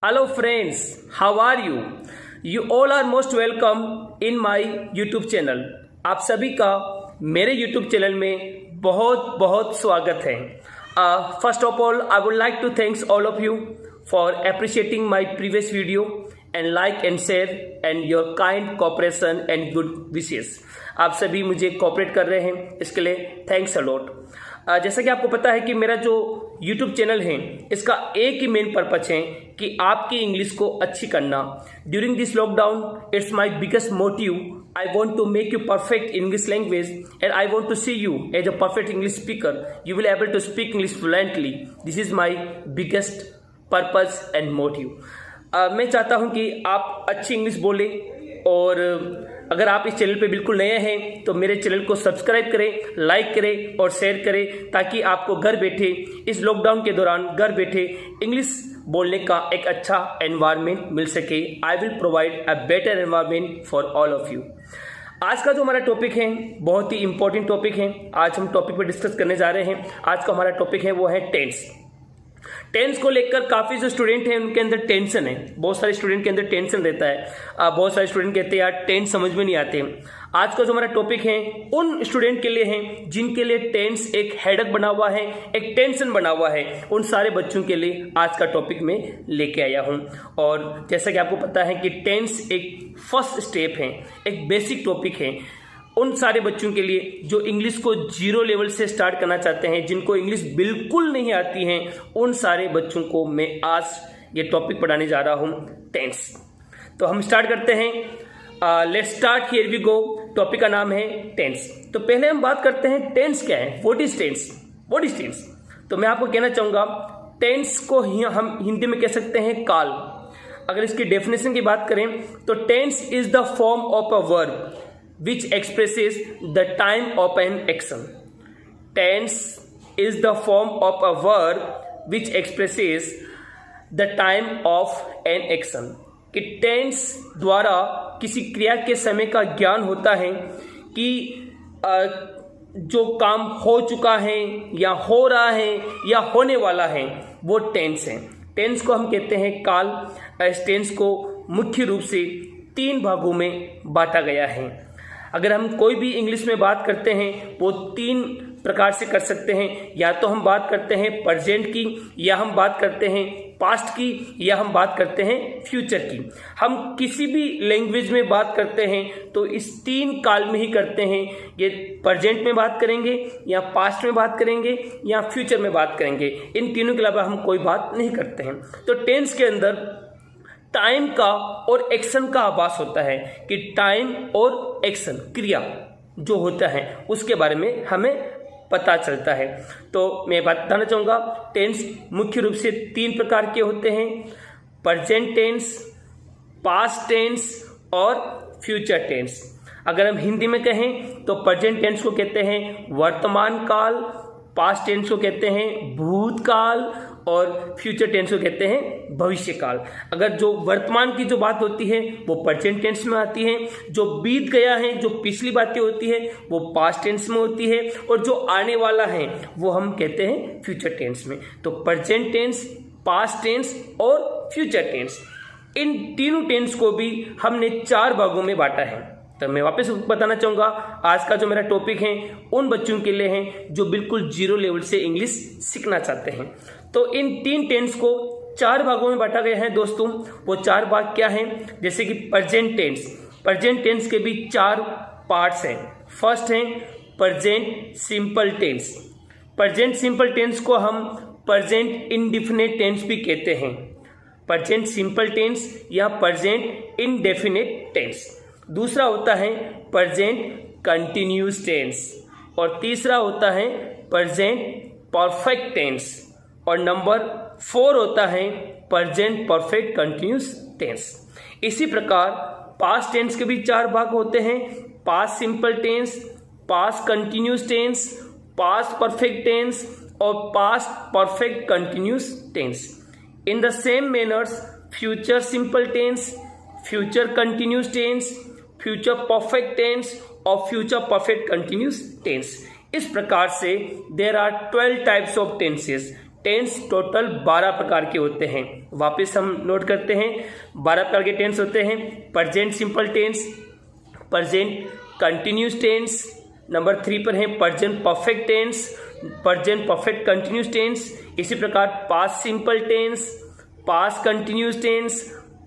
Hello friends, how are you? You all are most welcome in my YouTube channel. आप सभी का मेरे YouTube channel में बहुत बहुत स्वागत है. First of all, I would like to thanks all of you for appreciating my previous video and like and share and your kind cooperation and good wishes. आप सभी मुझे कोऑपरेट कर रहे हैं, इसके लिए थैंक्स अ लॉट. जैसा कि आपको पता है कि मेरा जो YouTube चैनल है इसका एक ही मेन पर्पज है कि आपकी इंग्लिश को अच्छी करना. During this lockdown it's my biggest motive. I want to make you perfect English language and I want to see you as a perfect English speaker. You will able to speak English fluently. This is my biggest purpose and motive. मैं चाहता हूं कि आप अच्छी English बोलें और अगर आप इस चैनल पे बिल्कुल नए हैं तो मेरे चैनल को सब्सक्राइब करें, लाइक करें और शेयर करें ताकि आपको घर बैठे इस लॉकडाउन के दौरान घर बैठे इंग्लिश बोलने का एक अच्छा एनवायरनमेंट मिल सके. I will provide a better environment for all of you. आज का जो हमारा टॉपिक है बहुत ही इंपॉर्टेंट टॉपिक है. आज हम टॉपिक पर डिस्कस करने जा रहे हैं. आज का हमारा टॉपिक है वो है टेंस. टेंस को लेकर काफ़ी जो स्टूडेंट हैं उनके अंदर टेंशन है. बहुत सारे स्टूडेंट के अंदर टेंशन रहता है. बहुत सारे स्टूडेंट कहते हैं यार टेंस समझ में नहीं आते. आज का जो हमारा टॉपिक है उन स्टूडेंट के लिए है जिनके लिए टेंस एक हेडेक बना हुआ है, एक टेंशन बना हुआ है. उन सारे बच्चों के लिए आज का टॉपिक में लेके आया हूँ. और जैसा कि आपको पता है कि टेंस एक फर्स्ट स्टेप है, एक बेसिक टॉपिक है उन सारे बच्चों के लिए जो इंग्लिश को जीरो लेवल से स्टार्ट करना चाहते हैं, जिनको इंग्लिश बिल्कुल नहीं आती है. उन सारे बच्चों को मैं आज ये टॉपिक पढ़ाने जा रहा हूँ, टेंस. तो हम स्टार्ट करते हैं. Let's start, here we go. Topic का नाम है टेंस. तो पहले हम बात करते हैं टेंस क्या है. What is tense? What is tense? तो मैं आपको कहना चाहूँगा टेंस को हम हिंदी में कह सकते हैं काल. अगर इसकी डेफिनेशन की बात करें तो tense is the form of a verb which expresses the time of an action. Tense is the form of a verb which expresses the time of an action. कि टेंस द्वारा किसी क्रिया के समय का ज्ञान होता है कि जो काम हो चुका है या हो रहा है या होने वाला है वो टेंस है. टेंस को हम कहते हैं काल. इस टेंस को मुख्य रूप से 3 भागों में बांटा गया है. अगर हम कोई भी इंग्लिश में बात करते हैं वो 3 प्रकार से कर सकते हैं. या तो हम बात करते हैं प्रेजेंट की, या हम बात करते हैं पास्ट की, या हम बात करते हैं फ्यूचर की. हम किसी भी लैंग्वेज में बात करते हैं तो इस 3 काल में ही करते हैं. ये प्रेजेंट में बात करेंगे, या पास्ट में बात करेंगे, या फ्यूचर में बात करेंगे. इन तीनों के अलावा हम कोई बात नहीं करते हैं. तो टेंस के अंदर टाइम का और एक्शन का आभास होता है कि टाइम और एक्शन क्रिया जो होता है उसके बारे में हमें पता चलता है. तो मैं बताना चाहूँगा टेंस मुख्य रूप से 3 प्रकार के होते हैं. प्रेजेंट टेंस, पास्ट टेंस और फ्यूचर टेंस. अगर हम हिंदी में कहें तो प्रेजेंट टेंस को कहते हैं वर्तमान काल, पास्ट टेंस को कहते हैं भूतकाल और फ्यूचर टेंस को कहते हैं भविष्य काल. अगर जो वर्तमान की जो बात होती है वो प्रेजेंट टेंस में आती है. जो बीत गया है, जो पिछली बातें होती है वो पास्ट टेंस में होती है. और जो आने वाला है वो हम कहते हैं फ्यूचर टेंस में. तो प्रेजेंट टेंस, पास्ट टेंस और फ्यूचर टेंस, इन तीनों टेंस को भी हमने 4 भागों में बांटा है. तो मैं वापस बताना चाहूँगा आज का जो मेरा टॉपिक है उन बच्चों के लिए है जो बिल्कुल जीरो लेवल से इंग्लिश सीखना चाहते हैं. तो इन 3 टेंस को 4 भागों में बांटा गया है दोस्तों. वो 4 भाग क्या हैं? जैसे कि प्रेजेंट टेंस. प्रेजेंट टेंस के भी 4 पार्ट्स हैं. फर्स्ट है present simple tense. Present simple tense को हम प्रेजेंट इंडेफिनिट टेंस भी कहते हैं. प्रेजेंट सिंपल टेंस या प्रेजेंट इंडेफिनिट टेंस. दूसरा होता है प्रेजेंट कंटिन्यूस टेंस और तीसरा होता है प्रेजेंट परफेक्ट टेंस और नंबर 4 होता है प्रेजेंट परफेक्ट कंटिन्यूस टेंस. इसी प्रकार पास्ट टेंस के भी 4 भाग होते हैं. Past simple tense, past continuous tense, past perfect tense और past perfect continuous tense. In the same manners future simple tense, future continuous tense, future perfect tense और future perfect continuous tense. इस प्रकार से there are 12 types of tenses. Tense total 12 प्रकार के होते हैं। वापस हम नोट करते हैं, 12 प्रकार के टेंस होते हैं। Present simple tense, present continuous tense, number 3 पर है present perfect tense, present perfect continuous tense. इसी प्रकार past simple tense, past continuous tense,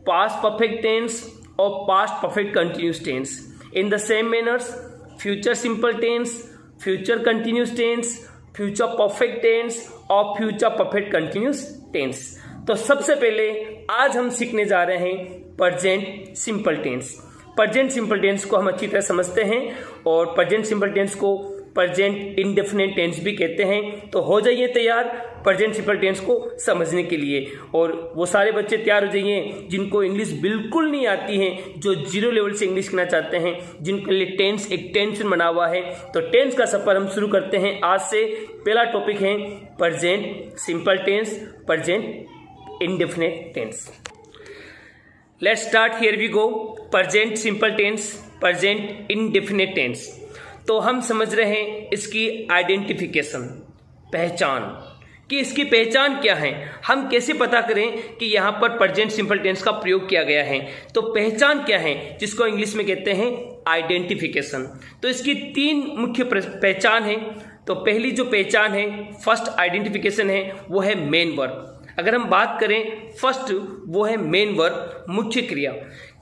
past perfect tense और past perfect continuous tense. In the same manners future simple tense, future continuous tense, future perfect tense और future perfect continuous tense. तो सबसे पहले आज हम सीखने जा रहे हैं present simple tense. Present simple tense को हम अच्छी तरह समझते हैं और प्रेजेंट सिंपल टेंस को प्रेजेंट इंडेफिनिट टेंस भी कहते हैं। तो हो जाइए तैयार प्रेजेंट सिंपल टेंस को समझने के लिए। और वो सारे बच्चे तैयार हो जाइए जिनको इंग्लिश बिल्कुल नहीं आती है, जो 0 लेवल से इंग्लिश सीखना चाहते हैं, जिनके लिए टेंस एक टेंशन बना हुआ है। तो टेंस का सफर हम शुरू करते हैं आज से। पहला टॉपिक है present simple tense, present indefinite tense. Let's start, here we go. Present simple tense, present indefinite tense. तो हम समझ रहे हैं इसकी आइडेंटिफिकेशन, पहचान, कि इसकी पहचान क्या है, हम कैसे पता करें कि यहाँ पर प्रेजेंट सिंपल टेंस का प्रयोग किया गया है। तो पहचान क्या है, जिसको इंग्लिश में कहते हैं आइडेंटिफिकेशन। तो इसकी 3 मुख्य पहचान है। तो पहली जो पहचान है, फर्स्ट आइडेंटिफिकेशन है, वो है मेन वर्ब। अगर हम बात करें फर्स्ट, वो है मेन वर्ब, मुख्य क्रिया,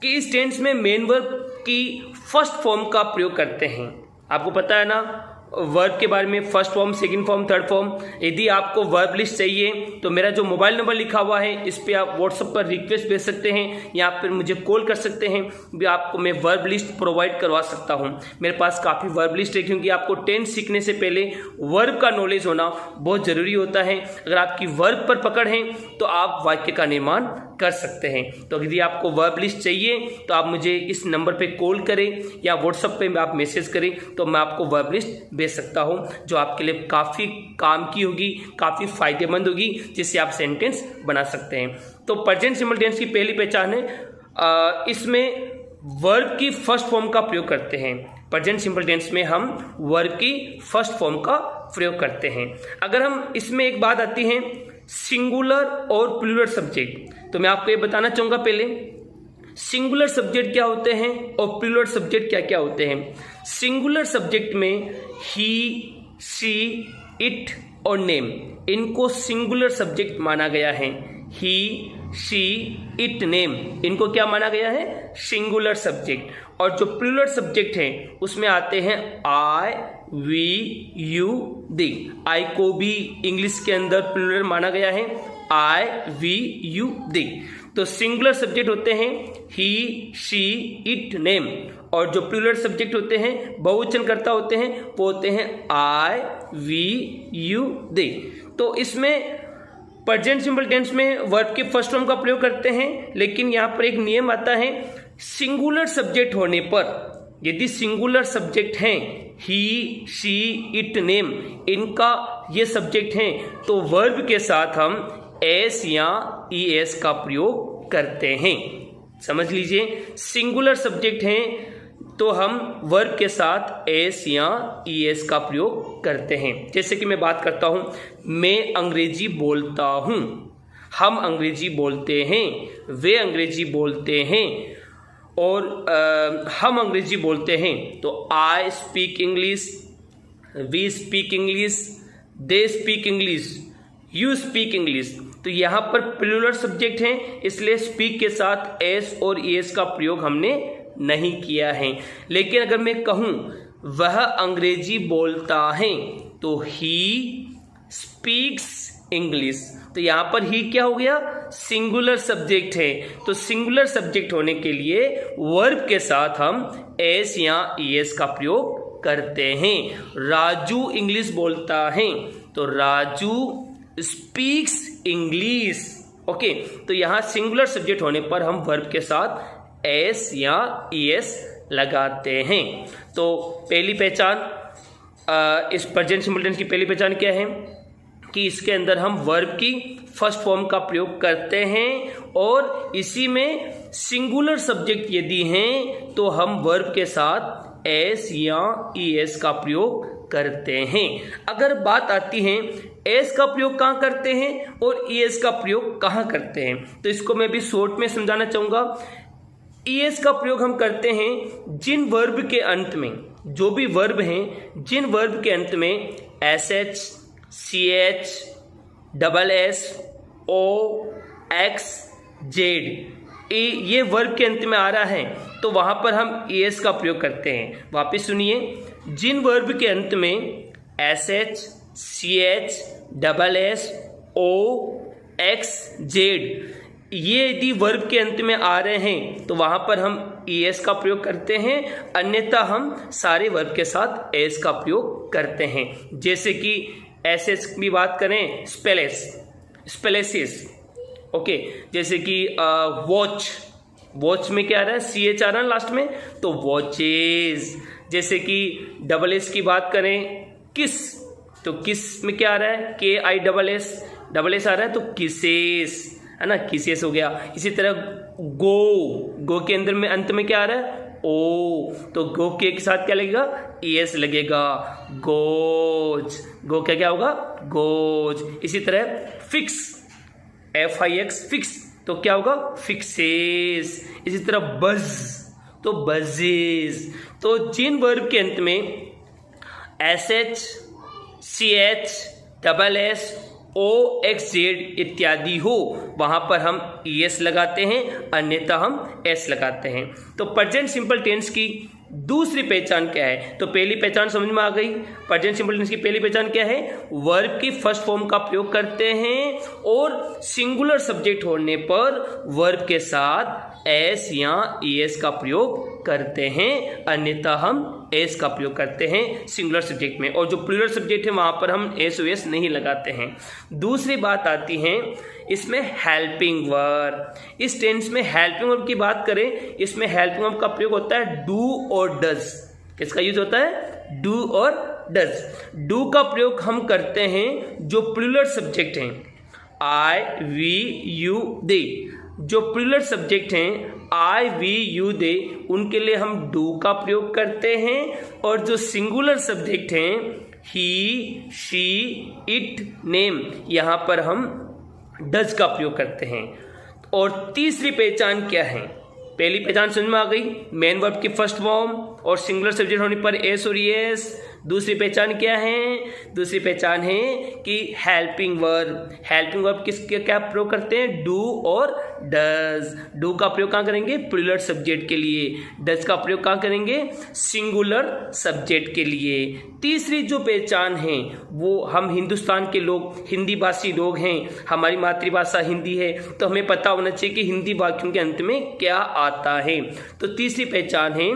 कि इस टेंस में मेन वर्ब की फर्स्ट फॉर्म का प्रयोग करते हैं। आपको पता है ना वर्ब के बारे में, first form, second form, third form. यदि आपको वर्ब लिस्ट चाहिए तो मेरा जो मोबाइल नंबर लिखा हुआ है इस पे आप व्हाट्सएप पर रिक्वेस्ट भेज सकते हैं या फिर मुझे कॉल कर सकते हैं, भी आपको मैं वर्ब लिस्ट प्रोवाइड करवा सकता हूं। मेरे पास काफ़ी वर्ब लिस्ट है, क्योंकि आपको टेंस सीखने से पहले वर्ब का नॉलेज होना बहुत ज़रूरी होता है। अगर आपकी वर्ब पर पकड़ है तो आप वाक्य का निर्माण कर सकते हैं। तो यदि आपको वर्ब लिस्ट चाहिए तो आप मुझे इस नंबर पे कॉल करें या व्हाट्सएप पे आप मैसेज करें, तो मैं आपको वर्ब लिस्ट भेज सकता हूं, जो आपके लिए काफ़ी काम की होगी, काफ़ी फायदेमंद होगी, जिससे आप सेंटेंस बना सकते हैं। तो प्रेजेंट सिंपल टेंस की पहली पहचान है, इसमें वर्ब की फर्स्ट फॉर्म का प्रयोग करते हैं। प्रेजेंट सिंपल टेंस में हम वर्ब की फर्स्ट फॉर्म का प्रयोग करते हैं। अगर हम इसमें एक बात आती है सिंगुलर और प्लूरल सब्जेक्ट, तो मैं आपको ये बताना चाहूँगा पहले सिंगुलर सब्जेक्ट क्या होते हैं और प्लूरल सब्जेक्ट क्या क्या होते हैं। सिंगुलर सब्जेक्ट में ही, सी, इट और नेम, इनको सिंगुलर सब्जेक्ट माना गया है। ही, सी, इट, नेम, इनको क्या माना गया है, सिंगुलर सब्जेक्ट। और जो प्लूरल सब्जेक्ट हैं उसमें आते हैं आई, वी, यू, दे। आई को भी इंग्लिश के अंदर प्लूरल माना गया है, आई, वी, यू, दे। तो सिंगुलर सब्जेक्ट होते हैं ही, शी, इट, नेम, और जो प्लूरल सब्जेक्ट होते हैं, बहुवचनकर्ता होते हैं, वो होते हैं आई, वी, यू, दे। तो इसमें प्रेजेंट सिंपल टेंस में वर्ब के फर्स्ट फॉर्म का प्रयोग करते हैं, लेकिन यहाँ पर एक नियम आता है, सिंगुलर सब्जेक्ट होने पर, यदि सिंगुलर सब्जेक्ट हैं ही, शी, इट, नेम, इनका ये सब्जेक्ट हैं, तो वर्ब के साथ हम एस या ई एस का प्रयोग करते हैं। समझ लीजिए, सिंगुलर सब्जेक्ट हैं तो हम वर्ब के साथ एस या ई एस का प्रयोग करते हैं। जैसे कि मैं बात करता हूं, मैं अंग्रेजी बोलता हूं, हम अंग्रेजी बोलते हैं, वे अंग्रेजी बोलते हैं और हम अंग्रेजी बोलते हैं। तो I speak English, we speak English, they speak English, you speak English. तो यहाँ पर प्लूरल सब्जेक्ट हैं, इसलिए स्पीक के साथ एस और एस का प्रयोग हमने नहीं किया है। लेकिन अगर मैं कहूँ वह अंग्रेजी बोलता है, तो ही स्पीक्स इंग्लिश, तो यहाँ पर ही क्या हो गया, सिंगुलर सब्जेक्ट है। तो सिंगुलर सब्जेक्ट होने के लिए वर्ब के साथ हम एस या एस का प्रयोग करते हैं। राजू इंग्लिश बोलता है, तो राजू स्पीक्स इंग्लिश। ओके, तो यहाँ सिंगुलर सब्जेक्ट होने पर हम वर्ब के साथ एस या एस लगाते हैं। तो पहली पहचान, इस प्रेजेंट सिंपल टेंस की पहली पहचान क्या है कि इसके अंदर हम वर्ब की फर्स्ट फॉर्म का प्रयोग करते हैं और इसी में सिंगुलर सब्जेक्ट यदि हैं तो हम वर्ब के साथ एस या ई एस का प्रयोग करते हैं। अगर बात आती है एस का प्रयोग कहाँ करते हैं और ईएस का प्रयोग कहाँ करते हैं, तो इसको मैं भी शॉर्ट में समझाना चाहूँगा। ईएस का प्रयोग हम करते हैं जिन वर्ब के अंत में, जो भी वर्ब हैं, जिन वर्ब के अंत में S H, C H, double S, O, X, Z ये वर्ब के अंत में आ रहा है, तो वहाँ पर हम ईएस का प्रयोग करते हैं। वापस सुनिए, जिन वर्ब के अंत में S H, C H, double S, O, X, Z ये यदि वर्ब के अंत में आ रहे हैं तो वहाँ पर हम ईएस का प्रयोग करते हैं, अन्यथा हम सारे वर्ब के साथ एस का प्रयोग करते हैं। जैसे कि एस एच की बात करें, स्पेलेस, स्पेलेसिस, ओके। जैसे कि वॉच, वॉच में क्या आ रहा है, सी एच आ रहा है लास्ट में, तो वॉचेज। जैसे कि डबल एस की बात करें, किस, तो किस में क्या आ रहा है, के आई डबल एस आ रहा है, तो किसेस, है ना, किसेस हो गया। इसी तरह गो के अंदर में अंत में क्या आ रहा है, ओ, तो गो के साथ क्या लगेगा, ईएस लगेगा, गोज, गो क्या होगा, गोज। इसी तरह फिक्स, FIX, फिक्स, तो क्या होगा, फिक्सेस। इसी तरह बज, तो बजेस। तो जिन वर्ब के अंत में SH, CH, double S, OXZ इत्यादि हो वहाँ पर हम ES लगाते हैं, अन्यथा हम S लगाते हैं। तो प्रेजेंट सिंपल टेंस की दूसरी पहचान क्या है, तो पहली पहचान समझ में आ गई। प्रेजेंट सिंपल टेंस की पहली पहचान क्या है, वर्ब की फर्स्ट फॉर्म का प्रयोग करते हैं और सिंगुलर सब्जेक्ट होने पर वर्ब के साथ एस या ईएस का प्रयोग करते हैं, अन्यथा हम एस का प्रयोग करते हैं सिंगुलर सब्जेक्ट में, और जो प्लूरल सब्जेक्ट है वहाँ पर हम एस ओ एस नहीं लगाते हैं। दूसरी बात आती है इसमें हेल्पिंग वर्ब। इस टेंस में हेल्पिंग वर्ब की बात करें, इसमें हेल्पिंग वर्ब का प्रयोग होता है डू और डज। किसका यूज होता है, डू और डज। डू का प्रयोग हम करते हैं जो प्लूरल सब्जेक्ट हैं, आई, वी, यू, दे। जो प्लूरल सब्जेक्ट हैं आई, वी, यू, दे, उनके लिए हम डू का प्रयोग करते हैं, और जो सिंगुलर सब्जेक्ट हैं ही, शी, इट, नेम, यहाँ पर हम डज का प्रयोग करते हैं। और तीसरी पहचान क्या है, पहली पहचान समझ में आ गई, मेन वर्ब की फर्स्ट फॉर्म और सिंगुलर सब्जेक्ट होने पर एस और ईएस। दूसरी पहचान क्या है, दूसरी पहचान है कि हेल्पिंग वर्ब। हेल्पिंग वर्ब किसके क्या प्रयोग करते हैं, डू और डज। डू का प्रयोग कहाँ करेंगे, प्लूरल सब्जेक्ट के लिए। डज का प्रयोग कहाँ करेंगे, सिंगुलर सब्जेक्ट के लिए। तीसरी जो पहचान है वो हम हिंदुस्तान के लोग, हिंदी भाषी लोग हैं, हमारी मातृभाषा हिंदी है, तो हमें पता होना चाहिए कि हिंदी वाक्यों के अंत में क्या आता है। तो तीसरी पहचान है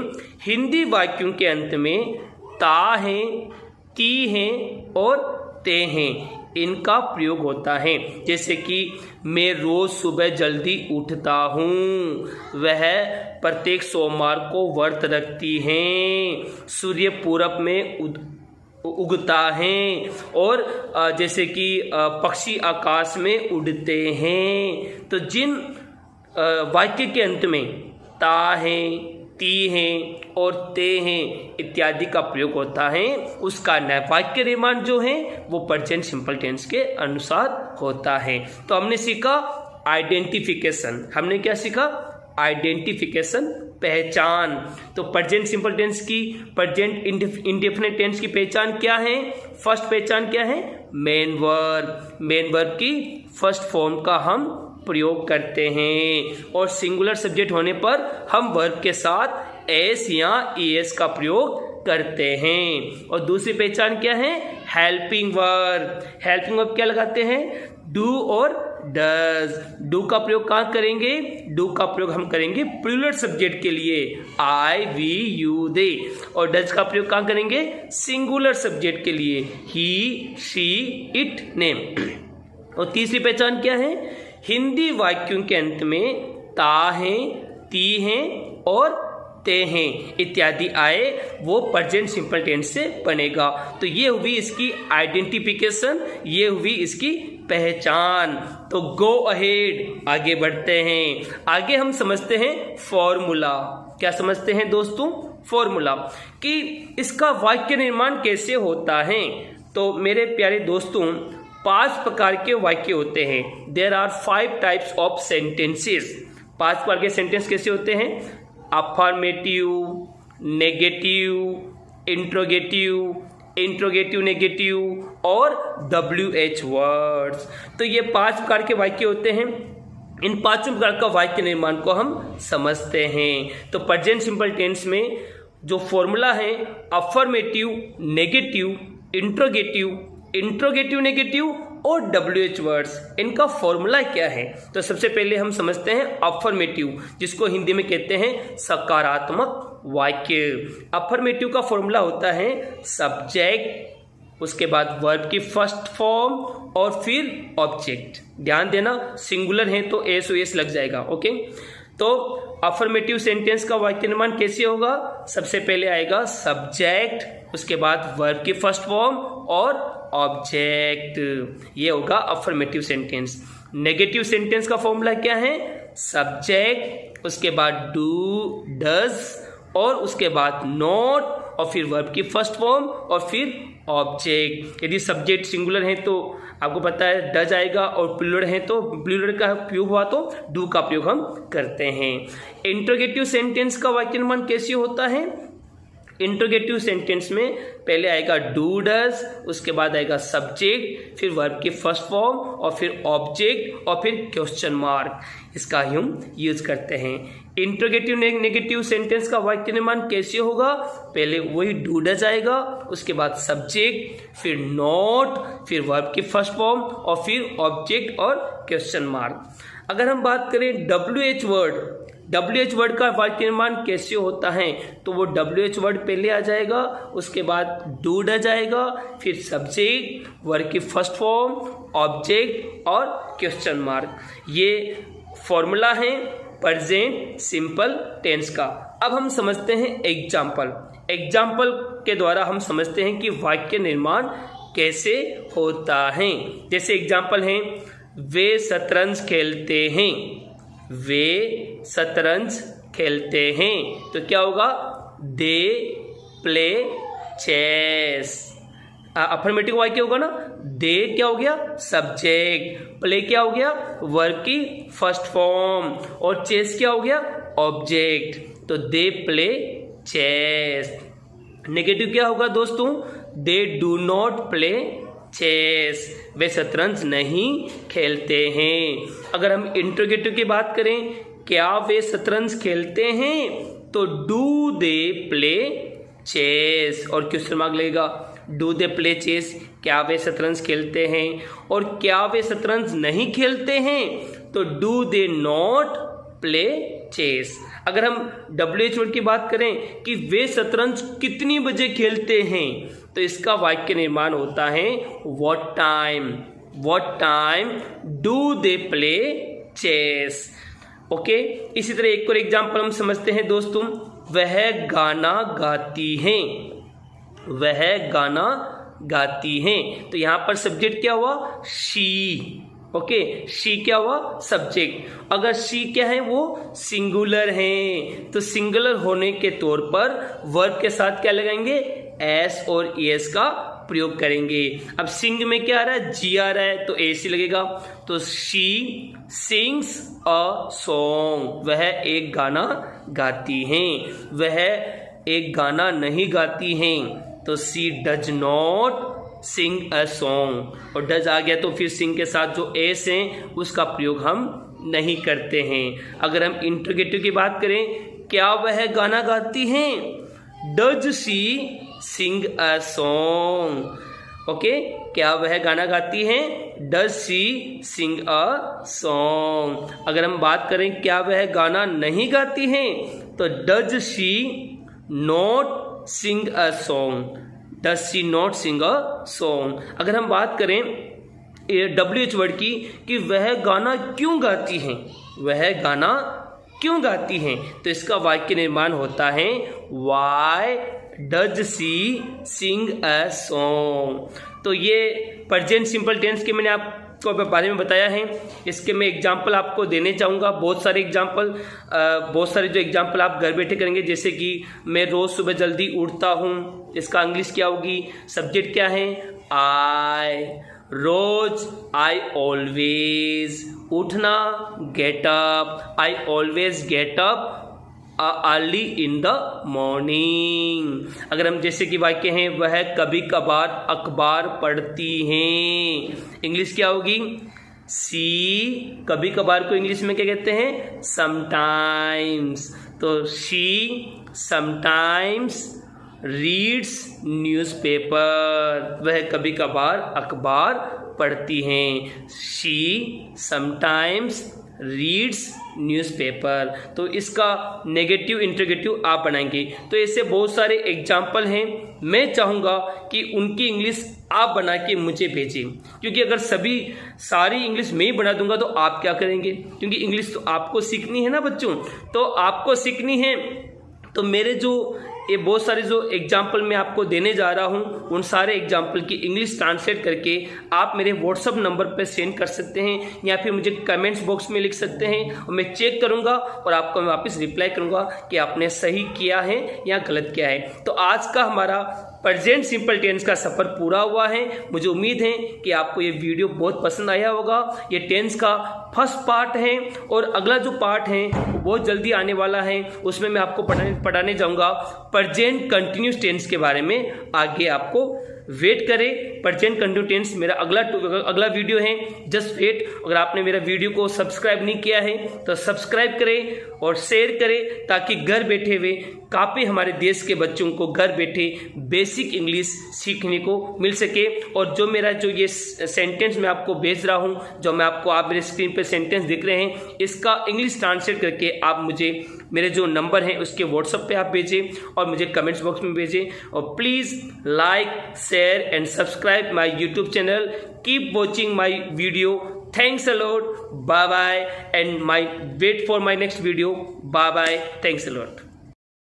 हिंदी वाक्यों के अंत में ता हैं, ती हैं और ते हैं, इनका प्रयोग होता है। जैसे कि मैं रोज सुबह जल्दी उठता हूँ, वह प्रत्येक सोमवार को व्रत रखती हैं, सूर्य पूरब में उगता है, और जैसे कि पक्षी आकाश में उड़ते हैं। तो जिन वाक्य के अंत में ता हैं, ती हैं और ते हैं इत्यादि का प्रयोग होता है, उसका वाक्य निर्माण जो है वो प्रेजेंट सिंपल टेंस के अनुसार होता है। तो हमने सीखा आइडेंटिफिकेशन। हमने क्या सीखा, आइडेंटिफिकेशन, पहचान। तो प्रेजेंट सिंपल टेंस की, प्रेजेंट इंडेफिनिट टेंस की पहचान क्या है, फर्स्ट पहचान क्या है, मेन वर्ब। मेन वर्ब की फर्स्ट फॉर्म का हम प्रयोग करते हैं, और सिंगुलर सब्जेक्ट होने पर हम वर्ब के साथ एस या ईएस का प्रयोग करते हैं। और दूसरी पहचान क्या है, हेल्पिंग वर्ब। हेल्पिंग वर्ब क्या लगाते हैं, डू और डज। डू का प्रयोग कहाँ करेंगे, डू का प्रयोग हम करेंगे प्लूरल सब्जेक्ट के लिए, आई, वी, यू, दे। और डज का प्रयोग कहाँ करेंगे, सिंगुलर सब्जेक्ट के लिए, ही, शी, इट, नेम। और तीसरी पहचान क्या है, हिंदी वाक्यों के अंत में ता हैं, ती हैं और ते हैं इत्यादि आए, वो प्रेजेंट सिंपल टेंस से बनेगा। तो ये हुई इसकी आइडेंटिफिकेशन, ये हुई इसकी पहचान। तो गो अहेड, आगे बढ़ते हैं। आगे हम समझते हैं फॉर्मूला। क्या समझते हैं दोस्तों, फॉर्मूला कि इसका वाक्य निर्माण कैसे होता है। तो मेरे प्यारे दोस्तों, 5 प्रकार के वाक्य होते हैं। There are 5 types of sentences. 5 प्रकार के सेंटेंस कैसे होते हैं? Affirmative, negative, interrogative, interrogative negative और WH वर्ड्स। तो ये 5 प्रकार के वाक्य होते हैं। इन 5 प्रकार का वाक्य निर्माण को हम समझते हैं। तो प्रेजेंट सिंपल टेंस में जो फॉर्मूला है affirmative, negative, interrogative, interrogative negative और WH वर्ड्स, इनका फॉर्मूला क्या है? तो सबसे पहले हम समझते हैं अफर्मेटिव, जिसको हिंदी में कहते हैं सकारात्मक वाक्य। अफर्मेटिव का फॉर्मूला होता है सब्जेक्ट, उसके बाद वर्ब की फर्स्ट फॉर्म और फिर ऑब्जेक्ट। ध्यान देना, सिंगुलर है तो एस ओ एस लग जाएगा। ओके, तो अफर्मेटिव सेंटेंस का वाक्य निर्माण कैसे होगा? सबसे पहले आएगा सब्जेक्ट, उसके बाद वर्ब की फर्स्ट फॉर्म और ऑब्जेक्ट। ये होगा अफर्मेटिव सेंटेंस। नेगेटिव सेंटेंस का फॉर्मूला क्या है? सब्जेक्ट, उसके बाद डू, डज और उसके बाद नॉट और फिर वर्ब की फर्स्ट फॉर्म और फिर ऑब्जेक्ट। यदि सब्जेक्ट सिंगुलर है तो आपको पता है डज आएगा, और प्लूरल है तो प्लूरल का उपयोग हुआ तो डू का प्रयोग हम करते हैं। इंट्रोगेटिव सेंटेंस का वाक्य निर्माण कैसे होता है? इंट्रोगेटिव सेंटेंस में पहले आएगा डू डज, उसके बाद आएगा सब्जेक्ट, फिर वर्ब की फर्स्ट फॉर्म और फिर ऑब्जेक्ट और फिर क्वेश्चन मार्क। इसका हम यूज करते हैं। इंट्रोगेटिव नेगेटिव सेंटेंस का वाक्य निर्माण कैसे होगा? पहले वही डू डज आएगा, उसके बाद सब्जेक्ट, फिर नॉट, फिर वर्ब की फर्स्ट फॉर्म और फिर ऑब्जेक्ट और क्वेश्चन मार्क। अगर हम बात करें WH वर्ड, WH वर्ड का वाक्य निर्माण कैसे होता है? तो वो WH वर्ड पहले आ जाएगा, उसके बाद डू डज आएगा, फिर सब्जेक्ट, वर्ब की फर्स्ट फॉर्म, ऑब्जेक्ट और क्वेश्चन मार्क। ये फॉर्मूला है प्रेजेंट सिंपल टेंस का। अब हम समझते हैं एग्जाम्पल। एग्जाम्पल के द्वारा हम समझते हैं कि वाक्य निर्माण कैसे होता है। जैसे एग्जाम्पल है, वे शतरंज खेलते हैं। वे शतरंज खेलते हैं तो क्या होगा? दे प्ले चेस। अफर्मेटिव वाक्य होगा ना। दे क्या हो गया? सब्जेक्ट। प्ले क्या हो गया? वर्ब की फर्स्ट फॉर्म। और चेस क्या हो गया? ऑब्जेक्ट। तो दे प्ले चेस। नेगेटिव क्या होगा दोस्तों? They do not play chess. वे शतरंज नहीं खेलते हैं। अगर हम इंट्रोगेटिव की बात करें, क्या वे शतरंज खेलते हैं? तो डू दे प्ले चेस और क्वेश्चन मार्क लगेगा। डू दे प्ले चेस, क्या वे शतरंज खेलते हैं? और क्या वे शतरंज नहीं खेलते हैं? तो do they not play chess. अगर हम WH वर्ड की बात करें कि वे शतरंज कितनी बजे खेलते हैं, तो इसका वाक्य निर्माण होता है what time. What time do they play chess. Okay, इसी तरह एक और एग्जाम्पल हम समझते हैं दोस्तों। वह गाना गाती हैं। वह गाना गाती हैं तो यहाँ पर सब्जेक्ट क्या हुआ? शी। ओके, शी क्या हुआ? सब्जेक्ट। अगर शी क्या है? वो सिंगुलर है, तो सिंगुलर होने के तौर पर वर्ब के साथ क्या लगाएंगे? एस और एस का प्रयोग करेंगे। अब सिंग में क्या आ रहा है? जी आ रहा है तो एस ही लगेगा। तो शी सिंग्स अ सॉन्ग। वह एक गाना गाती हैं। वह एक गाना नहीं गाती हैं तो she does not sing a song. और डज आ गया तो फिर सिंग के साथ जो एस है उसका प्रयोग हम नहीं करते हैं। अगर हम इंट्रोगेटिव की बात करें, क्या वह गाना गाती हैं? Does she sing a song. Okay, क्या वह गाना गाती हैं? Does she sing a song. अगर हम बात करें क्या वह गाना नहीं गाती हैं, तो does she not sing a song. Does she not sing a song. अगर हम बात करें WH वर्ड की कि वह गाना क्यों गाती हैं, वह गाना क्यों गाती हैं, तो इसका वाक्य निर्माण होता है why does she sing a song. तो ये प्रेजेंट सिंपल टेंस के मैंने को बारे में बताया है। इसके मैं एग्जाम्पल आपको देने चाहूँगा, बहुत सारे एग्जाम्पल, बहुत सारे जो एग्जाम्पल आप घर बैठे करेंगे। जैसे कि मैं रोज़ सुबह जल्दी उठता हूँ, इसका इंग्लिश क्या होगी, सब्जेक्ट क्या है, आई, रोज, आई ऑलवेज, उठना, get up, I always get up early in the morning. अगर हम जैसे कि वाक्य हैं, वह कभी कभार अखबार पढ़ती हैं, इंग्लिश क्या होगी, सी कभी कभार को इंग्लिश में क्या कहते हैं, समटाइम्स। तो शी समटाइम्स रीड्स न्यूज़पेपर, वह कभी कभार अखबार पढ़ती हैं, शी समटाइम्स रीड्स न्यूज़पेपर। तो इसका नेगेटिव इंटरोगेटिव आप बनाएंगे। तो ऐसे बहुत सारे एग्जाम्पल हैं, मैं चाहूँगा कि उनकी इंग्लिश आप बना के मुझे भेजें, क्योंकि अगर सारी इंग्लिश मैं ही बना दूंगा तो आप क्या करेंगे, क्योंकि इंग्लिश तो आपको सीखनी है ना बच्चों, तो आपको सीखनी है। तो मेरे जो ये बहुत सारे जो एग्जाम्पल मैं आपको देने जा रहा हूँ, उन सारे एग्जाम्पल की इंग्लिश ट्रांसलेट करके आप मेरे व्हाट्सअप नंबर पर सेंड कर सकते हैं, या फिर मुझे कमेंट्स बॉक्स में लिख सकते हैं, और मैं चेक करूँगा और आपको मैं वापस रिप्लाई करूँगा कि आपने सही किया है या गलत किया है। तो आज का हमारा प्रेजेंट सिंपल टेंस का सफ़र पूरा हुआ है। मुझे उम्मीद है कि आपको ये वीडियो बहुत पसंद आया होगा। ये टेंस का फर्स्ट पार्ट है, और अगला जो पार्ट है वो बहुत जल्दी आने वाला है, उसमें मैं आपको पढ़ाने जाऊँगा प्रेजेंट कंटिन्यूस टेंस के बारे में। आगे आपको वेट करें, प्रेजेंट कंटिन्यूस टेंस मेरा अगला वीडियो है, जस्ट वेट। अगर आपने मेरा वीडियो को सब्सक्राइब नहीं किया है तो सब्सक्राइब करें और शेयर करें, ताकि घर बैठे हुए काफ़ी हमारे देश के बच्चों को घर बैठे बेसिक इंग्लिश सीखने को मिल सके। और जो मेरा जो ये सेंटेंस मैं आपको भेज रहा हूँ, जो मैं आपको आप मेरे स्क्रीन पे सेंटेंस दिख रहे हैं, इसका इंग्लिश ट्रांसलेट करके आप मुझे मेरे जो नंबर हैं उसके व्हाट्सएप पे आप भेजें और मुझे कमेंट्स बॉक्स में भेजें। और please like, share and subscribe my YouTube channel. Keep watching my video. Thanks a lot. Bye bye, and wait for my next video. Bye bye. Thanks a lot.